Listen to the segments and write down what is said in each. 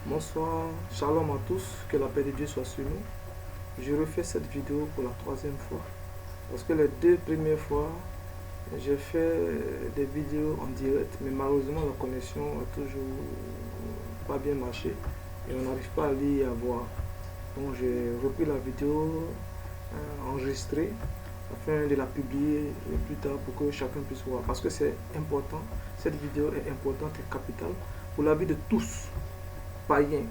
Bonsoir, shalom à tous, que la paix de Dieu soit sur nous. Je refais cette vidéo pour la troisième fois. Parce que les deux premières fois, j'ai fait des vidéos en direct, mais malheureusement la connexion a toujours pas bien marché et on n'arrive pas à lire et à voir. Donc j'ai repris la vidéo enregistrée afin de la publier plus tard pour que chacun puisse voir. Parce que c'est important, cette vidéo est importante et capitale pour la vie de tous, païens,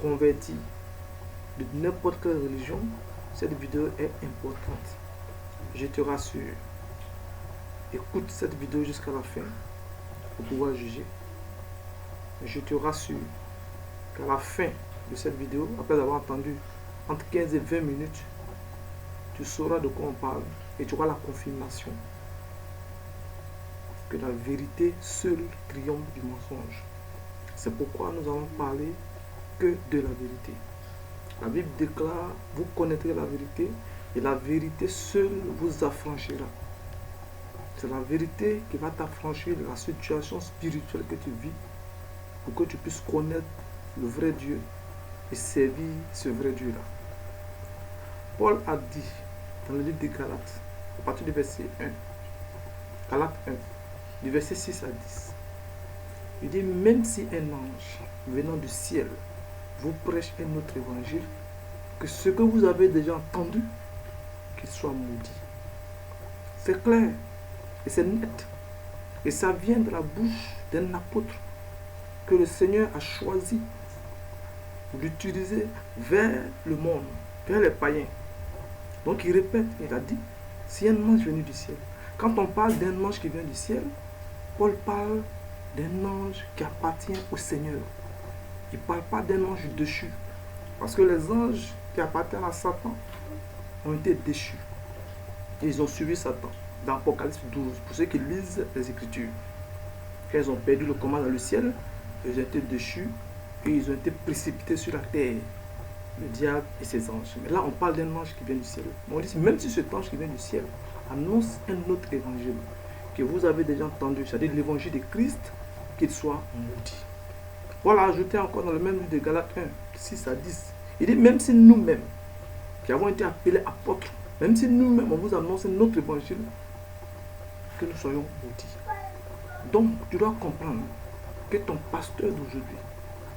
convertis, de n'importe quelle religion. Cette vidéo est importante. Je te rassure. Écoute cette vidéo jusqu'à la fin pour pouvoir juger. Je te rassure qu'à la fin de cette vidéo, après avoir entendu entre 15 et 20 minutes, tu sauras de quoi on parle et tu auras la confirmation que la vérité seule triomphe du mensonge. C'est pourquoi nous allons parler que de la vérité. La Bible déclare, vous connaîtrez la vérité et la vérité seule vous affranchira. C'est la vérité qui va t'affranchir de la situation spirituelle que tu vis pour que tu puisses connaître le vrai Dieu et servir ce vrai Dieu-là. Paul a dit dans le livre des Galates, à partir du verset 1, Galates 1, du verset 6 à 10, il dit, même si un ange venant du ciel vous prêche un autre évangile, que ce que vous avez déjà entendu, qu'il soit maudit. C'est clair et c'est net. Et ça vient de la bouche d'un apôtre que le Seigneur a choisi pour l'utiliser vers le monde, vers les païens. Donc il répète, il a dit, si un ange venu du ciel. Quand on parle d'un ange qui vient du ciel, Paul parle d'un ange qui appartient au Seigneur. Il ne parle pas d'un ange déchu. Parce que les anges qui appartiennent à Satan ont été déchus. Et ils ont suivi Satan. Dans Apocalypse 12, pour ceux qui lisent les Écritures. Quand ils ont perdu le combat dans le ciel, ils ont été déchus et ils ont été précipités sur la terre. Le diable et ses anges. Mais là, on parle d'un ange qui vient du ciel. Mais on dit, même si cet ange qui vient du ciel annonce un autre évangile que vous avez déjà entendu, c'est-à-dire l'évangile de Christ, qu'il soit maudit. Paul a ajouté encore dans le même livre de Galates 1, 6 à 10. Il dit, même si nous-mêmes, qui avons été appelés apôtres, même si nous-mêmes, on vous annonce notre évangile, que nous soyons maudits. Donc, tu dois comprendre que ton pasteur d'aujourd'hui,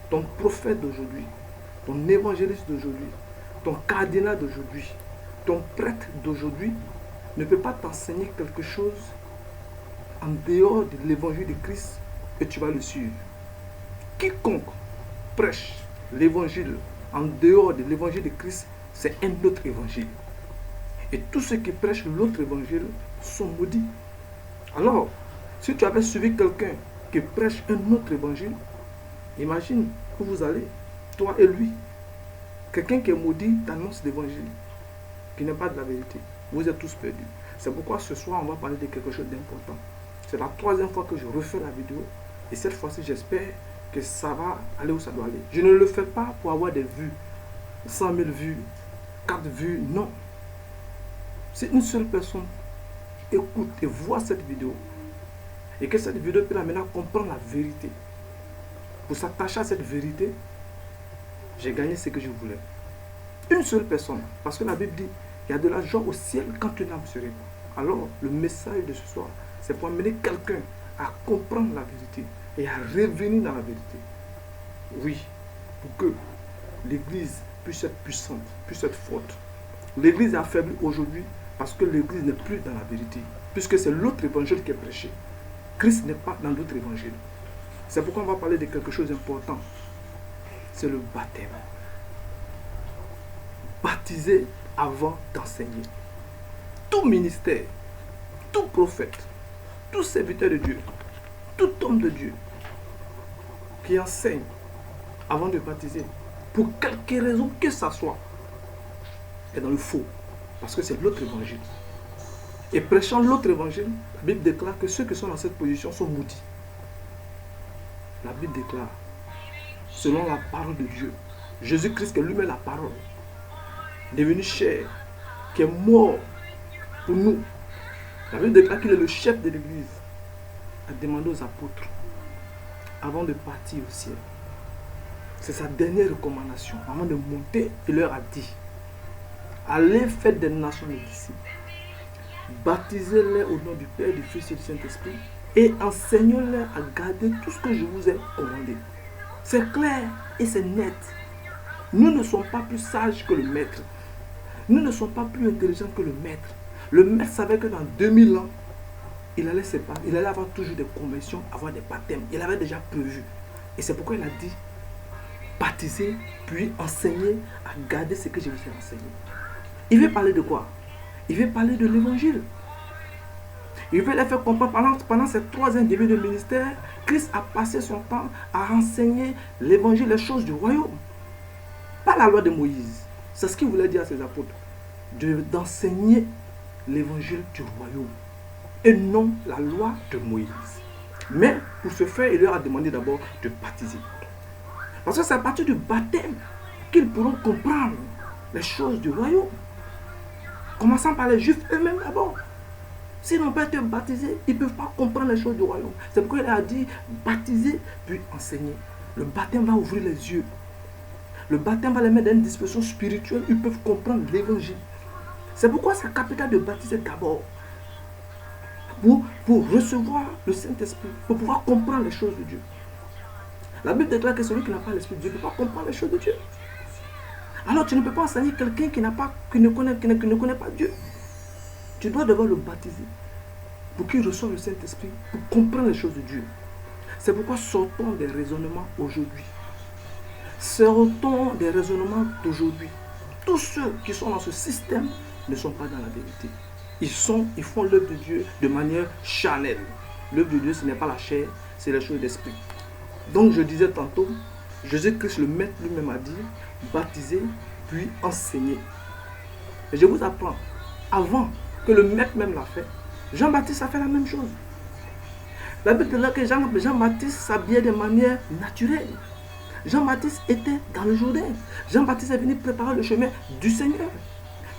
ton prophète d'aujourd'hui, ton évangéliste d'aujourd'hui, ton cardinal d'aujourd'hui, ton prêtre d'aujourd'hui, ne peut pas t'enseigner quelque chose en dehors de l'évangile de Christ et tu vas le suivre. Quiconque prêche l'évangile en dehors de l'évangile de Christ, c'est un autre évangile. Et tous ceux qui prêchent l'autre évangile sont maudits. Alors, si tu avais suivi quelqu'un qui prêche un autre évangile, imagine où vous allez, toi et lui. Quelqu'un qui est maudit t'annonce l'évangile, qui n'est pas de la vérité. Vous êtes tous perdus. C'est pourquoi ce soir, on va parler de quelque chose d'important. C'est la troisième fois que je refais la vidéo. Et cette fois-ci, j'espère que ça va aller où ça doit aller. Je ne le fais pas pour avoir des vues, 100 000 vues, 4 vues, non. Si une seule personne écoute et voit cette vidéo, et que cette vidéo peut l'amener à comprendre la vérité, pour s'attacher à cette vérité, j'ai gagné ce que je voulais. Une seule personne, parce que la Bible dit, il y a de la joie au ciel quand une âme se répand. Alors, le message de ce soir, c'est pour amener quelqu'un à comprendre la vérité et à revenir dans la vérité. Oui, pour que l'Église puisse être puissante, puisse être forte. L'Église est affaiblie aujourd'hui parce que l'Église n'est plus dans la vérité, puisque c'est l'autre évangile qui est prêché. Christ n'est pas dans l'autre évangile. C'est pourquoi on va parler de quelque chose d'important. C'est le baptême. Baptiser avant d'enseigner. Tout ministère, tout prophète, tout serviteur de Dieu, tout homme de Dieu qui enseigne avant de baptiser, pour quelque raison que ça soit, est dans le faux. Parce que c'est l'autre évangile. Et prêchant l'autre évangile, la Bible déclare que ceux qui sont dans cette position sont maudits. La Bible déclare, selon la parole de Dieu, Jésus-Christ qui est lui-même la parole, devenu chair, qui est mort pour nous. La Bible déclare qu'il est le chef de l'Église, a demandé aux apôtres, avant de partir au ciel, C'est sa dernière recommandation. Avant de monter, il leur a dit, allez faire des nations des disciples. Baptisez-les au nom du Père, du Fils et du Saint-Esprit et enseignez-les à garder tout ce que je vous ai commandé. C'est clair et c'est net. Nous ne sommes pas plus sages que le maître. Nous ne sommes pas plus intelligents que le maître. Le maître savait que dans 2000 ans, il allait séparer, il allait avoir toujours des conversions, avoir des baptêmes. Il avait déjà prévu. Et c'est pourquoi il a dit, baptiser, puis enseigner à garder ce que je vous ai enseigné. Il veut parler de quoi? Il veut parler de l'évangile. Il veut les faire comprendre pendant ces 3 ans de ministère, Christ a passé son temps à enseigner l'évangile, les choses du royaume. Pas la loi de Moïse. C'est ce qu'il voulait dire à ses apôtres. D'enseigner l'évangile du royaume. Et non la loi de Moïse. Mais pour ce faire, il leur a demandé d'abord de baptiser. Parce que c'est à partir du baptême qu'ils pourront comprendre les choses du royaume. Commençant par les Juifs eux-mêmes d'abord. S'ils n'ont pas été baptisés, ils ne peuvent pas comprendre les choses du royaume. C'est pourquoi il a dit baptiser puis enseigner. Le baptême va ouvrir les yeux. Le baptême va les mettre dans une disposition spirituelle. Ils peuvent comprendre l'évangile. C'est pourquoi c'est capital de baptiser d'abord. Pour recevoir le Saint-Esprit, pour pouvoir comprendre les choses de Dieu. La Bible déclare que celui qui n'a pas l'Esprit de Dieu ne peut pas comprendre les choses de Dieu. Alors tu ne peux pas enseigner quelqu'un qui ne connaît pas Dieu. Tu dois d'abord le baptiser pour qu'il reçoive le Saint-Esprit, pour comprendre les choses de Dieu. C'est pourquoi sortons des raisonnements aujourd'hui. Sortons des raisonnements d'aujourd'hui. Tous ceux qui sont dans ce système ne sont pas dans la vérité. Ils font l'œuvre de Dieu de manière charnelle. L'œuvre de Dieu, ce n'est pas la chair, c'est les choses d'esprit. Donc je disais tantôt, Jésus-Christ, le Maître lui-même a dit, baptiser, puis enseigner. Et je vous apprends, avant que le Maître même l'a fait, Jean-Baptiste a fait la même chose. La Bible dit que Jean-Baptiste s'habillait de manière naturelle. Jean-Baptiste était dans le Jourdain. Jean-Baptiste est venu préparer le chemin du Seigneur.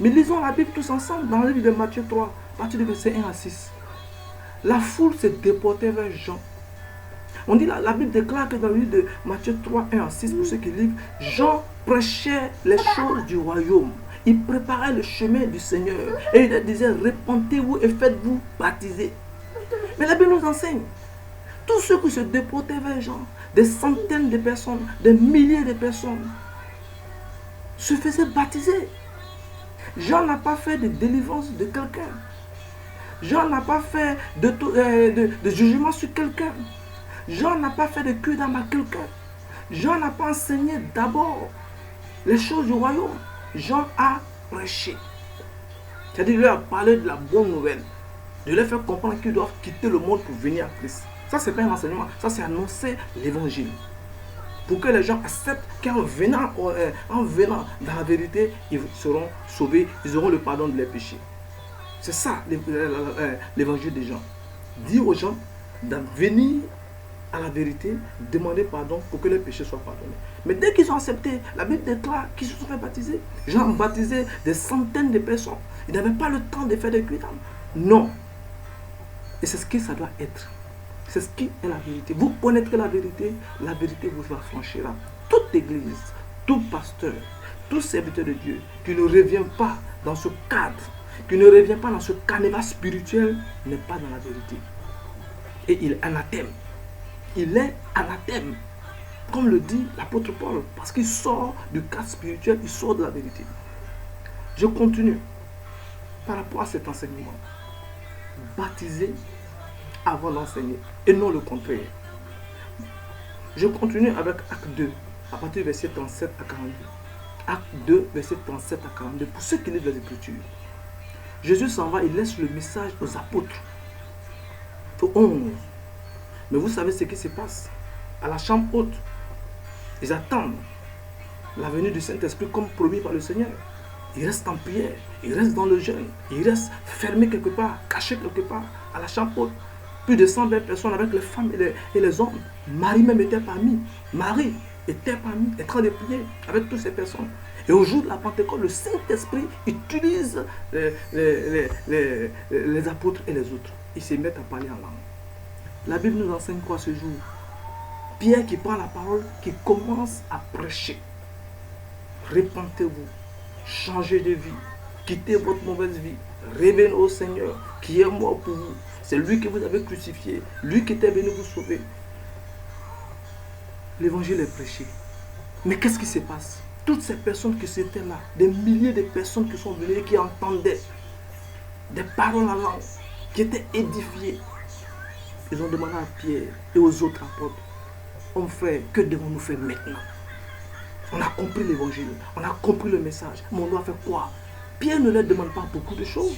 Mais lisons la Bible tous ensemble dans le livre de Matthieu 3, à partir du verset 1 à 6. La foule s'est déportée vers Jean. On dit, la Bible déclare que dans le livre de Matthieu 3, 1 à 6, pour ceux qui lisent, Jean prêchait les choses du royaume. Il préparait le chemin du Seigneur. Et il disait, répentez-vous et faites-vous baptiser. Mais la Bible nous enseigne, tous ceux qui se déportaient vers Jean, des centaines de personnes, des milliers de personnes, se faisaient baptiser. Jean n'a pas fait de délivrance de quelqu'un. Jean n'a pas fait de jugement sur quelqu'un. Jean n'a pas fait de cure d'âme à quelqu'un. Jean n'a pas enseigné d'abord les choses du royaume. Jean a prêché. C'est-à-dire, il leur a parlé de la bonne nouvelle. De leur faire comprendre qu'ils doivent quitter le monde pour venir à Christ. Ça, ce n'est pas un enseignement. Ça, c'est annoncer l'évangile. Pour que les gens acceptent qu'en venant dans la vérité, ils seront sauvés, ils auront le pardon de leurs péchés. C'est ça l'évangile des gens. Dire aux gens de venir à la vérité, demander pardon pour que les péchés soient pardonnés. Mais dès qu'ils ont accepté, la Bible déclare qu'ils se sont fait baptiser. Jean a baptisé des centaines de personnes. Ils n'avaient pas le temps de faire des cuites. Non. Et c'est ce que ça doit être. C'est ce qui est la vérité. Vous connaîtrez la vérité vous affranchira. Toute église, tout pasteur, tout serviteur de Dieu qui ne revient pas dans ce cadre, qui ne revient pas dans ce carnaval spirituel, n'est pas dans la vérité. Et il est anathème. Il est anathème. Comme le dit l'apôtre Paul, parce qu'il sort du cadre spirituel, il sort de la vérité. Je continue par rapport à cet enseignement. Baptiser avant d'enseigner et non le contraire. Je continue avec Acte 2 à partir du verset 37 à 42. Acte 2, verset 37 à 42. Pour ceux qui lisent les Écritures, Jésus s'en va, il laisse le message aux apôtres. Au 11. Mais vous savez ce qui se passe à la chambre haute. Ils attendent la venue du Saint-Esprit comme promis par le Seigneur. Ils restent en prière, ils restent dans le jeûne, ils restent fermés quelque part, cachés quelque part à la chambre haute. Plus de 120 personnes avec les femmes et les hommes. Marie même était parmi. Marie était parmi, en train de prier avec toutes ces personnes. Et au jour de la Pentecôte, le Saint-Esprit utilise les apôtres et les autres. Ils se mettent à parler en langue. La Bible nous enseigne quoi ce jour? Pierre qui prend la parole, qui commence à prêcher. Repentez-vous, changez de vie, quittez votre mauvaise vie, revenez au Seigneur qui est mort pour vous. C'est lui que vous avez crucifié, lui qui était venu vous sauver. L'évangile est prêché. Mais qu'est-ce qui se passe? Toutes ces personnes qui étaient là, des milliers de personnes qui sont venues et qui entendaient des paroles en langue, qui étaient édifiées, ils ont demandé à Pierre et aux autres apôtres, mon frère, que devons-nous faire maintenant? On a compris l'évangile, on a compris le message, mais on doit faire quoi? Pierre ne leur demande pas beaucoup de choses.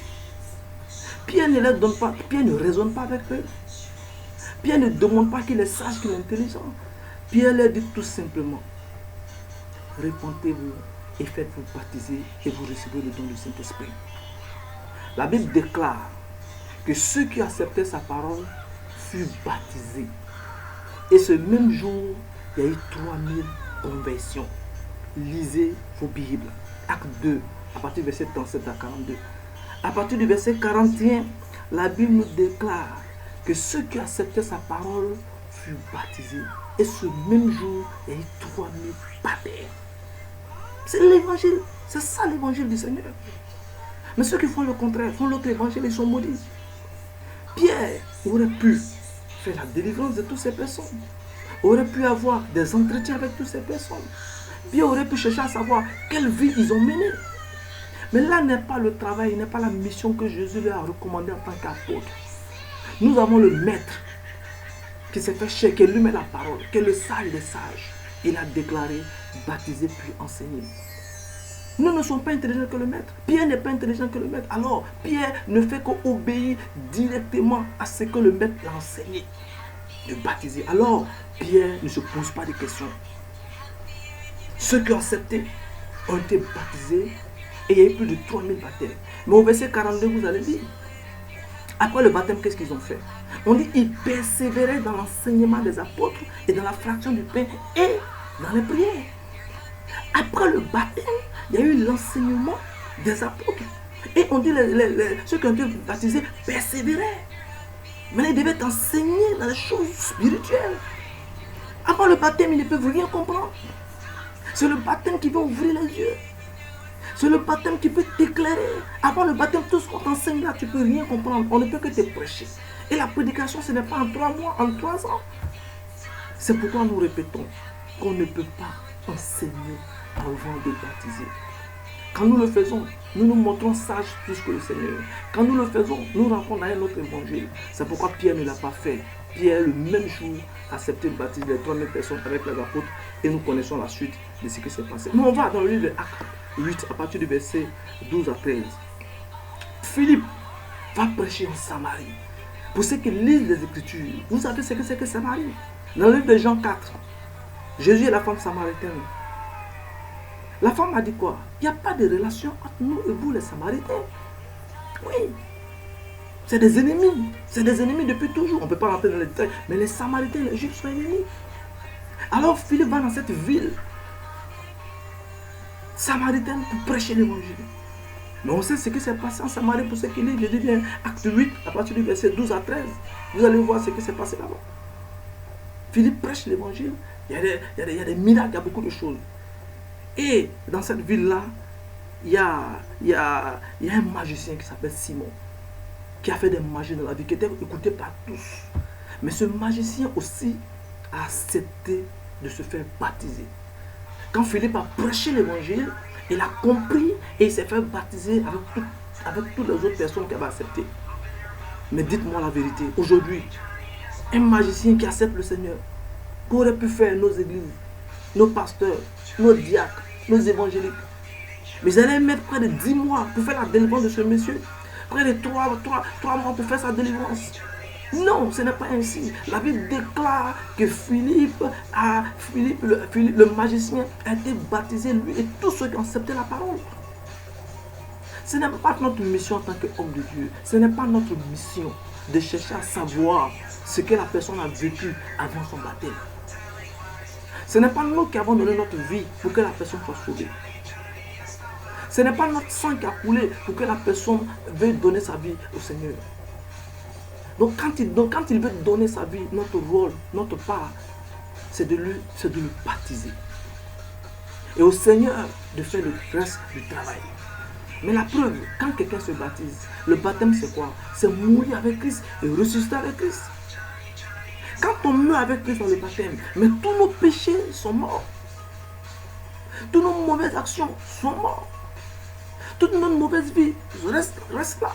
Pierre ne leur donne pas, Pierre ne raisonne pas avec eux. Pierre ne demande pas qu'il est sage, qu'il est intelligent. Pierre leur dit tout simplement, repentez-vous et faites-vous baptiser et vous recevez le don du Saint-Esprit. La Bible déclare que ceux qui acceptaient sa parole furent baptisés. Et ce même jour, il y a eu 3000 conversions. Lisez vos Bibles. Acte 2, à partir du verset 37 à 42. À partir du verset 41, la Bible nous déclare que ceux qui acceptaient sa parole furent baptisés. Et ce même jour, il y a eu 3000 baptêmes. C'est l'évangile. C'est ça l'évangile du Seigneur. Mais ceux qui font le contraire, font l'autre évangile, ils sont maudits. Pierre aurait pu faire la délivrance de toutes ces personnes. Aurait pu avoir des entretiens avec toutes ces personnes. Pierre aurait pu chercher à savoir quelle vie ils ont menée. Mais là n'est pas le travail, n'est pas la mission que Jésus leur a recommandé en tant qu'apôtre. Nous avons le maître qui s'est fait cher, qui est lui-même la parole, qui est le sage des sages. Il a déclaré, baptisé puis enseigné. Nous ne sommes pas intelligents que le maître. Pierre n'est pas intelligent que le maître. Alors, Pierre ne fait qu'obéir directement à ce que le maître l'a enseigné. De baptiser. Alors, Pierre ne se pose pas de questions. Ceux qui ont accepté ont été baptisés et il y a eu plus de 3000 baptêmes. Mais au verset 42, vous allez dire, après le baptême, qu'est-ce qu'ils ont fait? On dit qu'ils persévéraient dans l'enseignement des apôtres et dans la fraction du pain et dans les prières. Après le baptême, il y a eu l'enseignement des apôtres. Et on dit ceux qui ont été baptisés persévéraient. Mais ils devaient enseigner dans les choses spirituelles. Avant le baptême, ils ne peuvent rien comprendre. C'est le baptême qui va ouvrir les yeux. C'est le baptême qui peut t'éclairer. Avant le baptême, tout ce qu'on t'enseigne là, tu ne peux rien comprendre. On ne peut que te prêcher. Et la prédication, ce n'est pas en 3 mois, en 3 ans. C'est pourquoi nous répétons qu'on ne peut pas enseigner avant de baptiser. Quand nous le faisons, nous nous montrons sages plus que le Seigneur. Quand nous le faisons, nous rentrons dans un autre évangile. C'est pourquoi Pierre ne l'a pas fait. Pierre, le même jour, a accepté de baptiser les 3000 personnes avec les apôtres et nous connaissons la suite de ce qui s'est passé. Mais on va dans le livre d'Actes 8, à partir du verset 12 à 13. Philippe va prêcher en Samarie. Pour ceux qui lisent les Écritures, vous savez ce que c'est que Samarie. Dans le livre de Jean 4, Jésus et la femme samaritaine. La femme a dit quoi? Il n'y a pas de relation entre nous et vous les Samaritains. Oui. C'est des ennemis. C'est des ennemis depuis toujours. On ne peut pas rentrer dans les détails. Mais les Samaritains, les Juifs sont ennemis. Alors Philippe va dans cette ville samaritaine pour prêcher l'évangile. Mais on sait ce qui s'est passé en Samarie pour ceux qui lisent. Je dis bien Acte 8, à partir du verset 12 à 13. Vous allez voir ce qui s'est passé là-bas. Philippe prêche l'évangile. Il y a des miracles, il y a beaucoup de choses. Et dans cette ville-là, il y a un magicien qui s'appelle Simon, qui a fait des magies dans la vie, qui était écouté par tous. Mais ce magicien aussi a accepté de se faire baptiser. Quand Philippe a prêché l'évangile, il a compris et il s'est fait baptiser avec toutes les autres personnes qui avaient accepté. Mais dites-moi la vérité, aujourd'hui, un magicien qui accepte le Seigneur, qu'auraient pu faire nos églises, nos pasteurs, nos diacres, nos évangéliques. Mais ils allaient mettre près de 10 mois pour faire la délivrance de ce monsieur. Près de 3 mois pour faire sa délivrance. Non, ce n'est pas ainsi. La Bible déclare que Philippe, le magicien, a été baptisé, lui et tous ceux qui ont accepté la parole. Ce n'est pas notre mission en tant qu'homme de Dieu. Ce n'est pas notre mission de chercher à savoir ce que la personne a vécu avant son baptême. Ce n'est pas nous qui avons donné notre vie pour que la personne soit sauvée. Ce n'est pas notre sang qui a coulé pour que la personne veuille donner sa vie au Seigneur. Donc quand il veut donner sa vie, notre rôle, notre part, c'est de le baptiser. Et au Seigneur de faire le reste du travail. Mais la preuve, quand quelqu'un se baptise, le baptême c'est quoi? C'est mourir avec Christ et ressusciter avec Christ. Quand on meurt avec Christ dans le baptême, mais tous nos péchés sont morts. Toutes nos mauvaises actions sont mortes. Toute notre mauvaise vie reste là.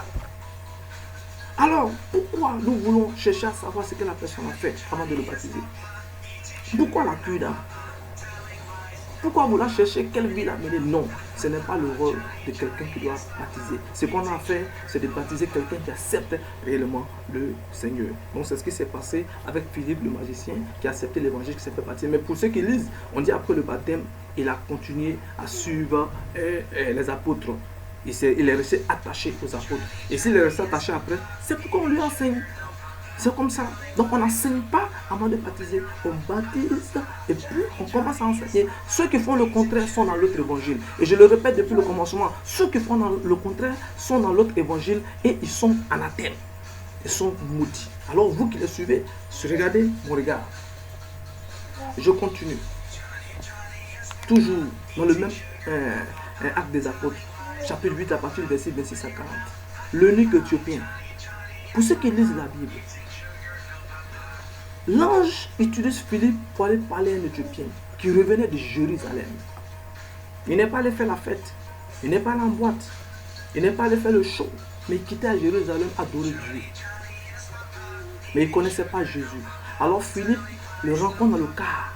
Alors, pourquoi nous voulons chercher à savoir ce que la personne a fait avant de le baptiser? Pourquoi la cure d'âme? Pourquoi vouloir chercher quelle vie l'a mené? Non, ce n'est pas le rôle de quelqu'un qui doit baptiser. Ce qu'on a fait, c'est de baptiser quelqu'un qui accepte réellement le Seigneur. Donc c'est ce qui s'est passé avec Philippe le magicien qui a accepté l'évangile, qui s'est fait baptiser. Mais pour ceux qui lisent, on dit après le baptême, il a continué à suivre les apôtres. Il est resté attaché aux apôtres. Et s'il est resté attaché après, c'est pourquoi on lui enseigne. C'est comme ça. Donc on n'enseigne pas avant de baptiser. On baptise et puis on commence à enseigner. Ceux qui font le contraire sont dans l'autre évangile. Et je le répète depuis le commencement. Ceux qui font le contraire sont dans l'autre évangile et ils sont anathèmes. Ils sont maudits. Alors vous qui les suivez, regardez mon regard. Je continue. Toujours dans le même acte des apôtres. Chapitre 8 à partir du verset 26 à 40. L'eunuque éthiopien. Pour ceux qui lisent la Bible, l'ange utilise Philippe pour aller parler à un Éthiopien qui revenait de Jérusalem. Il n'est pas allé faire la fête, il n'est pas allé en boîte, il n'est pas allé faire le show, mais il quittait à Jérusalem adorer Dieu. Mais il ne connaissait pas Jésus. Alors Philippe le rencontre dans le car,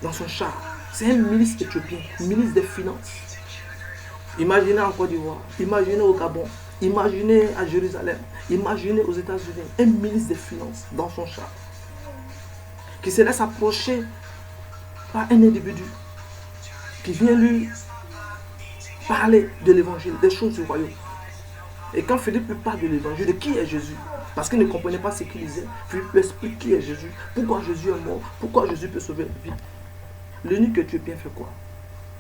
dans son char. C'est un ministre éthiopien, ministre des Finances. Imaginez en Côte d'Ivoire, imaginez au Gabon, imaginez à Jérusalem, imaginez aux États-Unis, un ministre des Finances dans son char qui se laisse approcher par un individu qui vient lui parler de l'évangile, des choses du royaume. Et quand Philippe lui parle de l'évangile, de qui est Jésus, parce qu'il ne comprenait pas ce qu'il disait, Philippe lui explique qui est Jésus, pourquoi Jésus est mort, pourquoi Jésus peut sauver la vie. L'eunuque éthiopien fait quoi?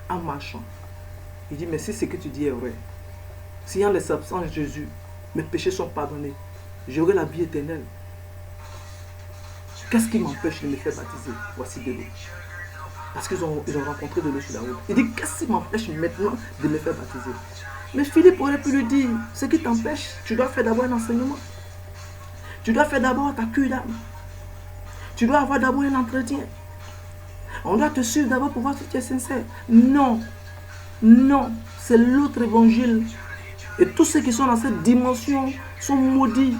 En marchant, il dit, mais si ce que tu dis est vrai, si en les absence de Jésus, mes péchés sont pardonnés, j'aurai la vie éternelle. Qu'est-ce qui m'empêche de me faire baptiser? Voici de l'eau. Parce qu'ils ont rencontré de l'eau sur la route. Il dit, qu'est-ce qui m'empêche maintenant de me faire baptiser? Mais Philippe aurait pu lui dire, ce qui t'empêche, tu dois faire d'abord un enseignement. Tu dois faire d'abord ta cure d'âme. Tu dois avoir d'abord un entretien. On doit te suivre d'abord pour voir si tu es sincère. Non, non, c'est l'autre évangile. Et tous ceux qui sont dans cette dimension sont maudits.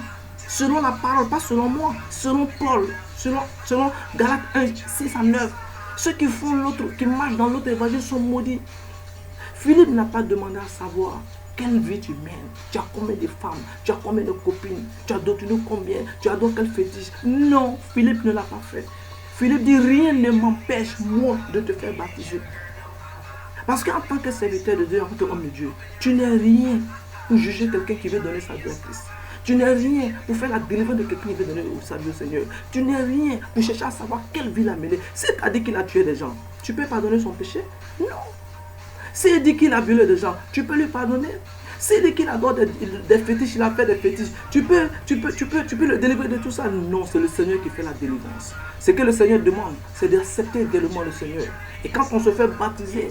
Selon la parole, pas selon moi, selon Paul, selon Galates 1, 6 à 9. Ceux qui font l'autre, qui marchent dans l'autre évangile sont maudits. Philippe n'a pas demandé à savoir quelle vie tu mènes. Tu as combien de femmes, tu as combien de copines, tu as d'autres combien, tu adores quel fétiche. Non, Philippe ne l'a pas fait. Philippe dit, rien ne m'empêche, moi, de te faire baptiser. Parce qu'en tant que serviteur de Dieu, en tant qu'homme de Dieu, tu n'es rien pour juger quelqu'un qui veut donner sa vie à Christ. Tu n'es rien pour faire la délivrance de quelqu'un qui veut donner sa vie au Seigneur. Tu n'es rien pour chercher à savoir quelle vie il a menée. S'il a dit qu'il a tué des gens, tu peux pardonner son péché? Non. S'il dit qu'il a violé des gens, tu peux lui pardonner? S'il dit qu'il adore des fétiches, il a fait des fétiches, tu peux le délivrer de tout ça? Non, c'est le Seigneur qui fait la délivrance. Ce que le Seigneur demande, c'est d'accepter réellement le Seigneur. Et quand on se fait baptiser,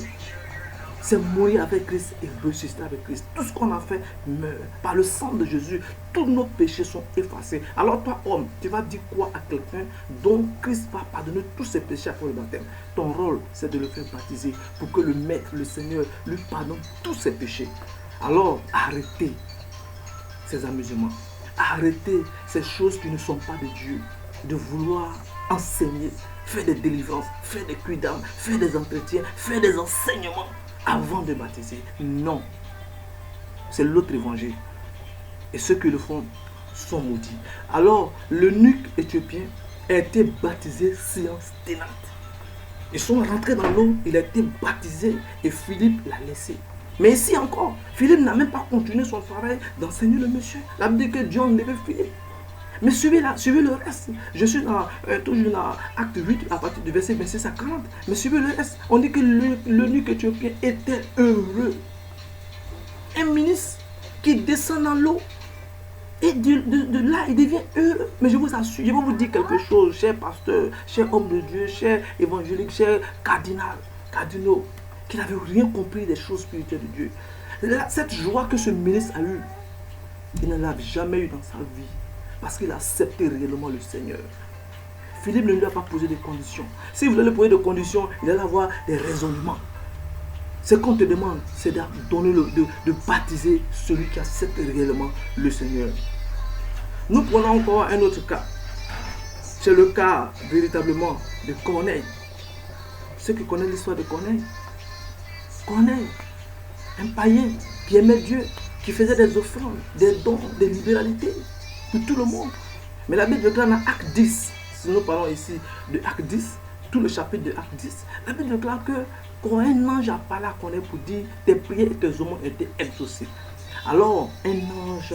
c'est mourir avec Christ et ressusciter avec Christ. Tout ce qu'on a fait meurt. Par le sang de Jésus, tous nos péchés sont effacés. Alors toi, homme, tu vas dire quoi à quelqu'un dont Christ va pardonner tous ses péchés après le baptême? Ton rôle, c'est de le faire baptiser pour que le Maître, le Seigneur, lui pardonne tous ses péchés. Alors, arrêtez ces amusements. Arrêtez ces choses qui ne sont pas de Dieu. De vouloir enseigner, faire des délivrances, faire des cures d'âme, faire des entretiens, faire des enseignements avant de baptiser. Non. C'est l'autre évangile. Et ceux qui le font sont maudits. Alors, l'eunuque éthiopien a été baptisé séance tenante. Ils sont rentrés dans l'eau, il a été baptisé et Philippe l'a laissé. Mais ici encore, Philippe n'a même pas continué son travail d'enseigner le monsieur. La Bible dit que Dieu enlevait Philippe. Mais suivez le reste. Je suis toujours dans Acte 8 à partir du verset 26 à 40. Mais suivez le reste. On dit que l'eunuque éthiopien était heureux. Un ministre qui descend dans l'eau. Et de là, il devient heureux. Mais je vous assure, je vais vous dire quelque chose, cher pasteur, cher homme de Dieu, cher évangélique, cher cardinaux, qui n'avait rien compris des choses spirituelles de Dieu. Cette joie que ce ministre a eue, il ne l'a jamais eu dans sa vie. Parce qu'il a accepté réellement le Seigneur. Philippe ne lui a pas posé de conditions. Si vous voulez lui poser des conditions, il allait avoir des raisonnements. Ce qu'on te demande, c'est de baptiser celui qui accepte réellement le Seigneur. Nous prenons encore un autre cas. C'est le cas véritablement de Corneille. Ceux qui connaissent l'histoire de Corneille. Corneille, un païen qui aimait Dieu, qui faisait des offrandes, des dons, des libéralités pour tout le monde. Mais la Bible déclare dans Acte 10, si nous parlons ici de Acte 10, tout le chapitre de Acte 10, la Bible déclare que quand un ange a parlé à Corneille pour dire tes prières et tes aumônes étaient exaucées. Alors un ange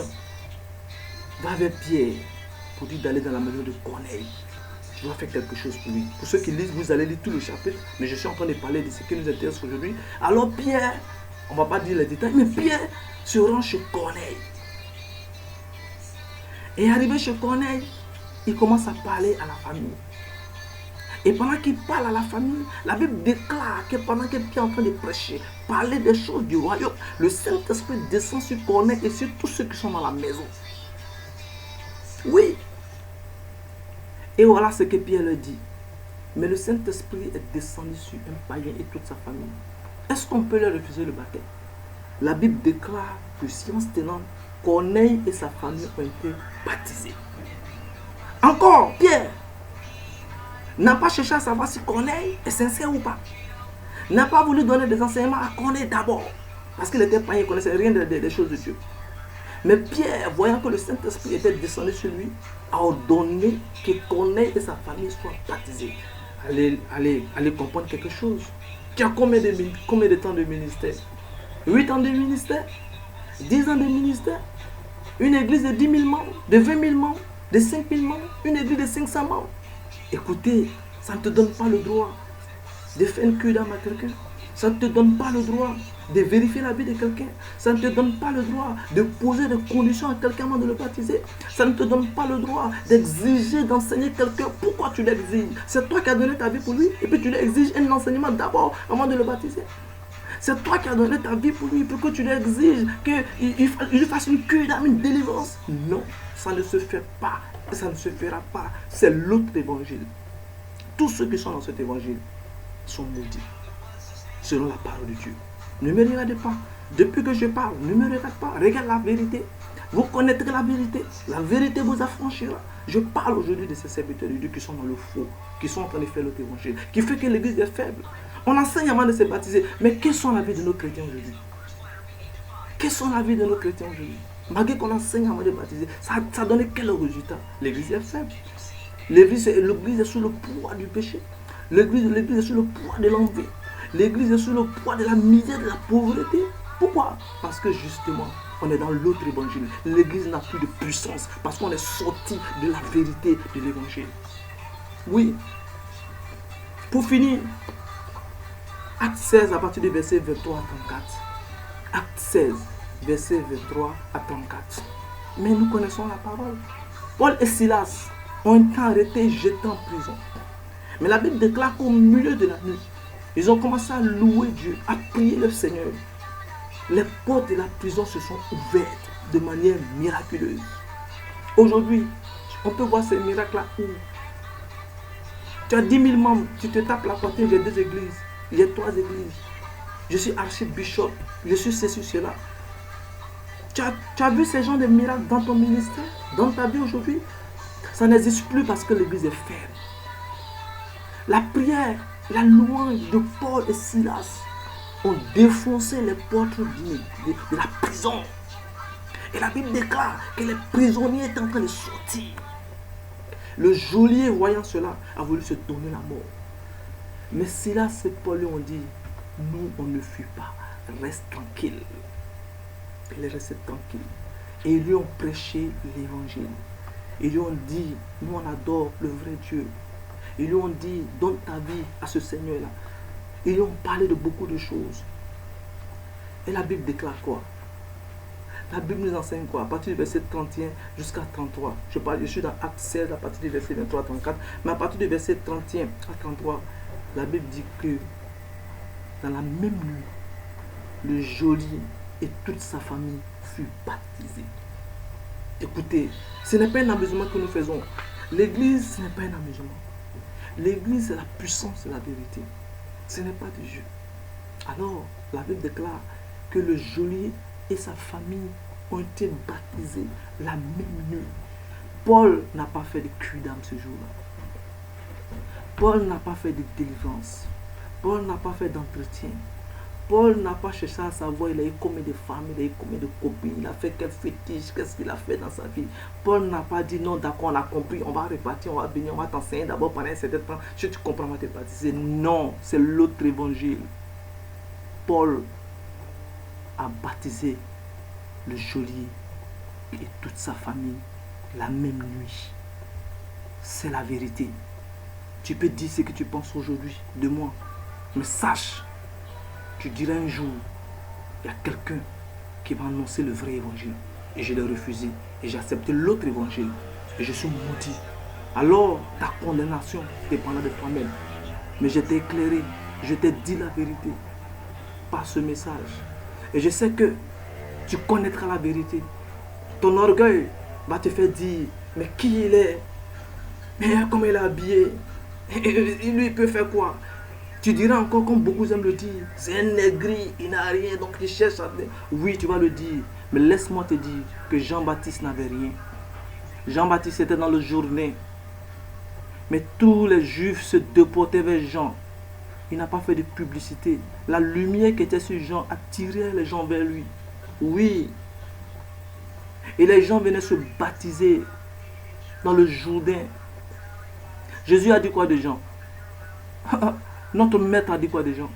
va vers Pierre pour dire d'aller dans la maison de Corneille. Je dois faire quelque chose pour lui. Pour ceux qui lisent, vous allez lire tout le chapitre, mais je suis en train de parler de ce qui nous intéresse aujourd'hui. Alors Pierre, on ne va pas dire les détails, mais Pierre se rend chez Corneille. Et arrivé chez Corneille, il commence à parler à la famille. Et pendant qu'il parle à la famille, la Bible déclare que pendant que Pierre est en train de prêcher, parler des choses du royaume, le Saint-Esprit descend sur Corneille et sur tous ceux qui sont dans la maison. Oui. Et voilà ce que Pierre leur dit. Mais le Saint-Esprit est descendu sur un païen et toute sa famille. Est-ce qu'on peut leur refuser le baptême? La Bible déclare que science tenante, Corneille et sa famille ont été baptisés. Encore, Pierre n'a pas cherché à savoir si Corneille est sincère ou pas. N'a pas voulu donner des enseignements à Corneille d'abord. Parce qu'il était païen, il ne connaissait rien des choses de Dieu. Mais Pierre, voyant que le Saint-Esprit était descendu sur lui, a ordonné que Corneille et sa famille soient baptisés. Allez comprendre quelque chose. Tu as combien de temps de ministère? 8 ans de ministère? 10 ans de ministère? Une église de 10 000 membres? De 20 000 membres? De 5 000 membres? Une église de 500 membres? Écoutez, ça ne te donne pas le droit de faire une queue d'âme à quelqu'un. Ça ne te donne pas le droit de vérifier la vie de quelqu'un. Ça ne te donne pas le droit de poser des conditions à quelqu'un avant de le baptiser. Ça ne te donne pas le droit d'exiger d'enseigner quelqu'un. Pourquoi tu l'exiges? C'est toi qui as donné ta vie pour lui et puis tu lui exiges un enseignement d'abord avant de le baptiser. C'est toi qui as donné ta vie pour lui pour que tu lui exiges qu'il fasse une queue d'âme, une délivrance. Non, ça ne se fait pas. Et ça ne se fera pas. C'est l'autre évangile. Tous ceux qui sont dans cet évangile sont maudits. Selon la parole de Dieu. Ne me regardez pas. Depuis que je parle, ne me regarde pas. Regarde la vérité. Vous connaîtrez la vérité. La vérité vous affranchira. Je parle aujourd'hui de ces serviteurs de Dieu qui sont dans le faux, qui sont en train de faire l'autre évangile, qui fait que l'église est faible. On enseigne avant de se baptiser. Mais quels sont la vie de nos chrétiens aujourd'hui? Quels sont la vie de nos chrétiens aujourd'hui? Malgré qu'on enseigne avant de baptiser, ça donne quel résultat? L'église est faible. L'église est sous le poids du péché. L'église est sous le poids de l'envie. L'église est sous le poids de la misère, de la pauvreté. Pourquoi? Parce que justement, on est dans l'autre évangile. L'église n'a plus de puissance parce qu'on est sorti de la vérité de l'évangile. Oui. Pour finir, Acte 16 à partir du verset 23 à 34. Acte 16, verset 23 à 34. Mais nous connaissons la parole. Paul et Silas ont été arrêtés, jetés en prison. Mais la Bible déclare qu'au milieu de la nuit, ils ont commencé à louer Dieu, à prier le Seigneur. Les portes de la prison se sont ouvertes de manière miraculeuse. Aujourd'hui, on peut voir ces miracles-là où tu as 10 000 membres, tu te tapes la poitrine, j'ai 2 églises, j'ai 3 églises. Je suis archibishop, je suis ceci, cela. Tu as vu ces gens de miracles dans ton ministère, dans ta vie aujourd'hui? Ça n'existe plus parce que l'église est faible. La prière, la louange de Paul et Silas ont défoncé les portes de la prison. Et la Bible déclare que les prisonniers étaient en train de sortir. Le geôlier, voyant cela, a voulu se donner la mort. Mais Silas et Paul lui ont dit, nous, on ne fuit pas, reste tranquille. Il est resté tranquille. Et ils lui ont prêché l'évangile. Ils lui ont dit, nous on adore le vrai Dieu. Ils lui ont dit, donne ta vie à ce Seigneur-là. Ils lui ont parlé de beaucoup de choses. Et la Bible déclare quoi? La Bible nous enseigne quoi? À partir du verset 31 jusqu'à 33. Je suis dans Acte 16 à partir du verset 23 à 34. Mais à partir du verset 31 à 33, la Bible dit que dans la même nuit, le geôlier et toute sa famille furent baptisés. Écoutez, ce n'est pas un amusement que nous faisons. L'église, ce n'est pas un amusement. L'église, c'est la puissance de la vérité. Ce n'est pas du jeu. Alors, la Bible déclare que le geôlier et sa famille ont été baptisés la même nuit. Paul n'a pas fait de cul d'âme ce jour-là. Paul n'a pas fait de délivrance. Paul n'a pas fait d'entretien. Paul n'a pas cherché à savoir il a eu combien de femmes, il a eu combien de copines, il a fait quel fétiche, qu'est-ce qu'il a fait dans sa vie. Paul n'a pas dit non, d'accord, on a compris, on va repartir, on va venir, on va t'enseigner d'abord pendant un certain temps. Si tu comprends, on va te baptiser. Non, c'est l'autre évangile. Paul a baptisé le geôlier et toute sa famille la même nuit. C'est la vérité. Tu peux dire ce que tu penses aujourd'hui de moi, mais sache, tu diras un jour, il y a quelqu'un qui va annoncer le vrai évangile. Et je l'ai refusé. Et j'ai accepté l'autre évangile. Et je suis maudit. Alors, ta condamnation dépendra de toi-même. Mais je t'ai éclairé. Je t'ai dit la vérité par ce message. Et je sais que tu connaîtras la vérité. Ton orgueil va te faire dire, mais qui il est? Mais comment il est habillé? Et lui, il peut faire quoi? Tu diras encore, comme beaucoup aiment le dire, c'est un négri, il n'a rien, donc il cherche à... Oui, tu vas le dire, mais laisse-moi te dire que Jean-Baptiste n'avait rien. Jean-Baptiste était dans le journée, mais tous les Juifs se déportaient vers Jean. Il n'a pas fait de publicité. La lumière qui était sur Jean attirait les gens vers lui. Oui. Et les gens venaient se baptiser dans le Jourdain. Jésus a dit quoi de Jean? Notre maître a dit quoi des gens?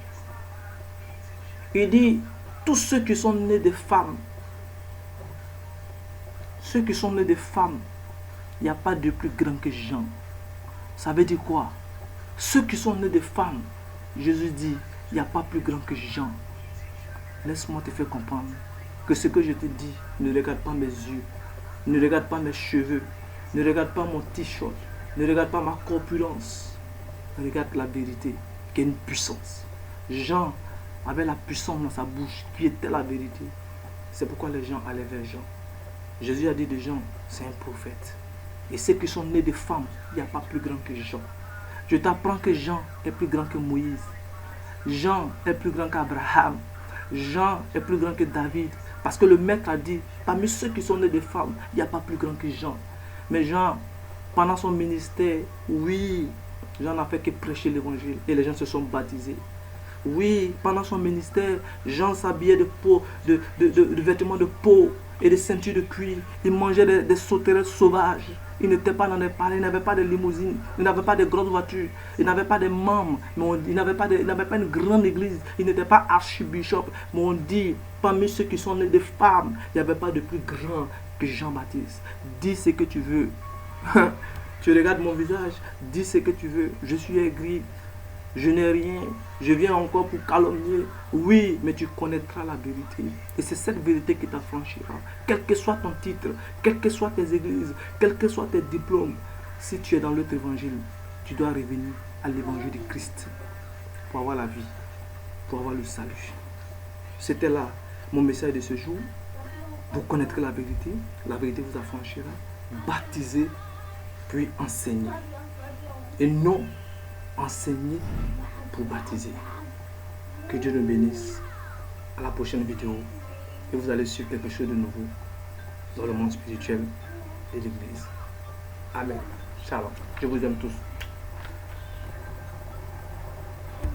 Il dit, tous ceux qui sont nés de femmes, ceux qui sont nés de femmes, il n'y a pas de plus grand que Jean. Ça veut dire quoi? Ceux qui sont nés de femmes, Jésus dit, il n'y a pas plus grand que Jean. Laisse-moi te faire comprendre que ce que je te dis, ne regarde pas mes yeux, ne regarde pas mes cheveux, ne regarde pas mon t-shirt, ne regarde pas ma corpulence, regarde la vérité. Qui est une puissance. Jean avait la puissance dans sa bouche qui était la vérité. C'est pourquoi les gens allaient vers Jean. Jésus a dit de Jean, c'est un prophète. Et ceux qui sont nés de femmes, il n'y a pas plus grand que Jean. Je t'apprends que Jean est plus grand que Moïse. Jean est plus grand qu'Abraham. Jean est plus grand que David. Parce que le maître a dit, parmi ceux qui sont nés de femmes, il n'y a pas plus grand que Jean. Mais Jean, pendant son ministère, oui, Jean n'a fait que prêcher l'évangile et les gens se sont baptisés. Oui, pendant son ministère, Jean s'habillait de vêtements de peau et de ceintures de cuir. Il mangeait des sauterelles sauvages. Il n'était pas dans les palais, il n'avait pas de limousine, il n'avait pas de grosses voitures, il n'avait pas de membres, il n'avait pas une grande église, il n'était pas archibishop. Mais on dit, parmi ceux qui sont nés de femmes, il n'y avait pas de plus grand que Jean-Baptiste. Dis ce que tu veux. Tu regardes mon visage, dis ce que tu veux. Je suis aigri, je n'ai rien, je viens encore pour calomnier. Oui, mais tu connaîtras la vérité. Et c'est cette vérité qui t'affranchira. Quel que soit ton titre, quelles que soient tes églises, quels que soient tes diplômes, si tu es dans l'autre évangile, tu dois revenir à l'évangile de Christ pour avoir la vie, pour avoir le salut. C'était là mon message de ce jour. Vous connaîtrez la vérité vous affranchira. Baptisez, puis enseigner. Et non enseigner pour baptiser. Que Dieu nous bénisse. À la prochaine vidéo. Et vous allez suivre quelque chose de nouveau dans le monde spirituel et l'église. Amen. Shalom. Je vous aime tous.